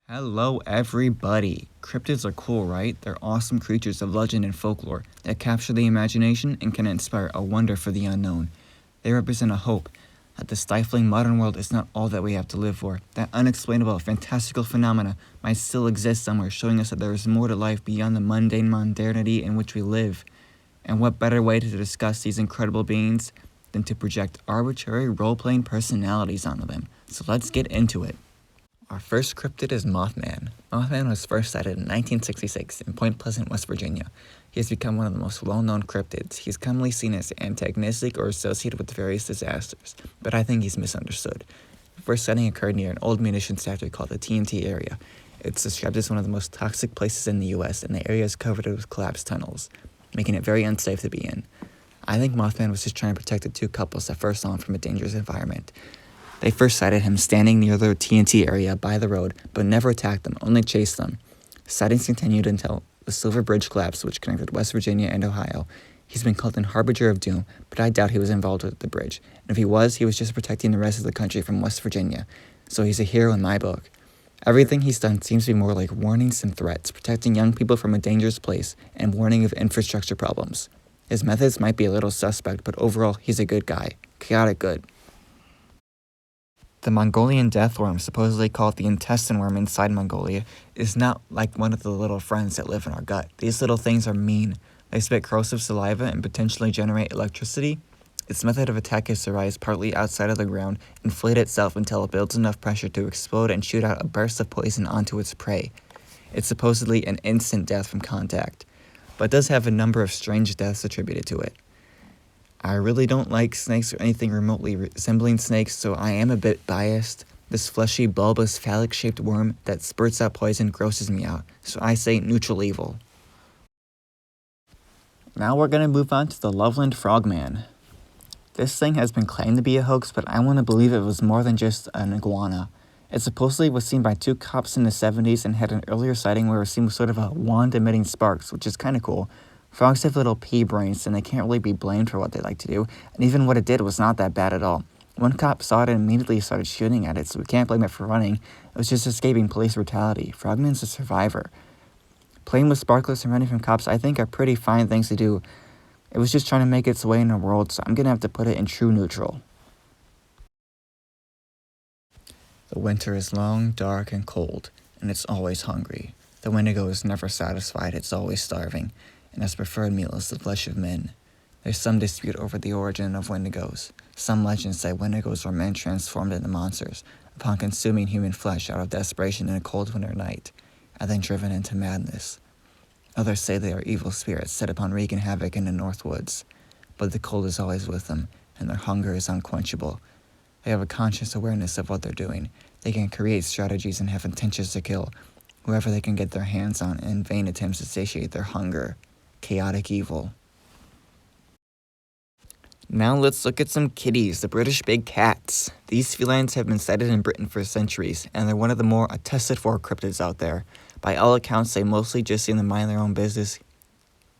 Hello everybody! Cryptids are cool, right? They're awesome creatures of legend and folklore that capture the imagination and can inspire a wonder for the unknown. They represent a hope that the stifling modern world is not all that we have to live for, that unexplainable, fantastical phenomena might still exist somewhere, showing us that there is more to life beyond the mundane modernity in which we live. And what better way to discuss these incredible beings than to project arbitrary role-playing personalities onto them? So let's get into it. Our first cryptid is Mothman. Mothman was first sighted in 1966 in Point Pleasant, West Virginia. He has become one of the most well-known cryptids. He's commonly seen as antagonistic or associated with various disasters, but I think he's misunderstood. The first sighting occurred near an old munitions factory called the TNT area. It's described as one of the most toxic places in the US, and the area is covered with collapsed tunnels, making it very unsafe to be in. I think Mothman was just trying to protect the two couples that first saw him from a dangerous environment. They first sighted him standing near the TNT area by the road, but never attacked them, only chased them. Sightings continued until the Silver Bridge collapsed, which connected West Virginia and Ohio. He's been called an harbinger of doom, but I doubt he was involved with the bridge. And if he was just protecting the rest of the country from West Virginia. So he's a hero in my book. Everything he's done seems to be more like warnings than threats, protecting young people from a dangerous place and warning of infrastructure problems. His methods might be a little suspect, but overall, he's a good guy. Chaotic good. The Mongolian death worm, supposedly called the intestine worm inside Mongolia, is not like one of the little friends that live in our gut. These little things are mean. They spit corrosive saliva and potentially generate electricity. Its method of attack is to rise partly outside of the ground, inflate itself until it builds enough pressure to explode and shoot out a burst of poison onto its prey. It's supposedly an instant death from contact, but does have a number of strange deaths attributed to it. I really don't like snakes or anything remotely resembling snakes, so I am a bit biased. This fleshy, bulbous, phallic-shaped worm that spurts out poison grosses me out, so I say neutral evil. Now we're going to move on to the Loveland Frogman. This thing has been claimed to be a hoax, but I want to believe it was more than just an iguana. It supposedly was seen by two cops in the 70s and had an earlier sighting where it was seen with sort of a wand emitting sparks, which is kind of cool. Frogs have little pea brains, and they can't really be blamed for what they like to do, and even what it did was not that bad at all. One cop saw it and immediately started shooting at it, so we can't blame it for running. It was just escaping police brutality. Frogman's a survivor. Playing with sparklers and running from cops, I think, are pretty fine things to do. It was just trying to make its way in the world, so I'm going to have to put it in true neutral. The winter is long, dark, and cold, and it's always hungry. The Wendigo is never satisfied, it's always starving, and its preferred meal is the flesh of men. There's some dispute over the origin of Wendigos. Some legends say Wendigos were men transformed into monsters upon consuming human flesh out of desperation in a cold winter night, and then driven into madness. Others say they are evil spirits set upon wreaking havoc in the north woods, but the cold is always with them, and their hunger is unquenchable. They have a conscious awareness of what they're doing. They can create strategies and have intentions to kill whoever they can get their hands on in vain attempts to satiate their hunger. Chaotic evil. Now let's look at some kitties, the British big cats. These felines have been sighted in Britain for centuries, and they're one of the more attested for cryptids out there. By all accounts, they mostly just seem to mind their own business,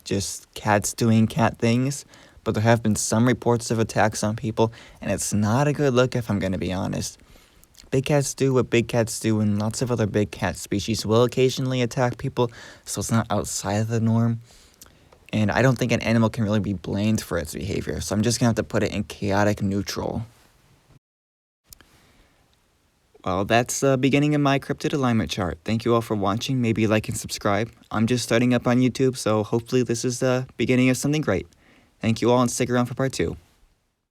just cats doing cat things, but there have been some reports of attacks on people, and it's not a good look if I'm going to be honest. Big cats do what big cats do, and lots of other big cat species will occasionally attack people, so it's not outside of the norm. And I don't think an animal can really be blamed for its behavior, so I'm just going to have to put it in chaotic neutral. Well, that's the beginning of my cryptid alignment chart. Thank you all for watching. Maybe like and subscribe. I'm just starting up on YouTube, so hopefully this is the beginning of something great. Thank you all, and stick around for part 2.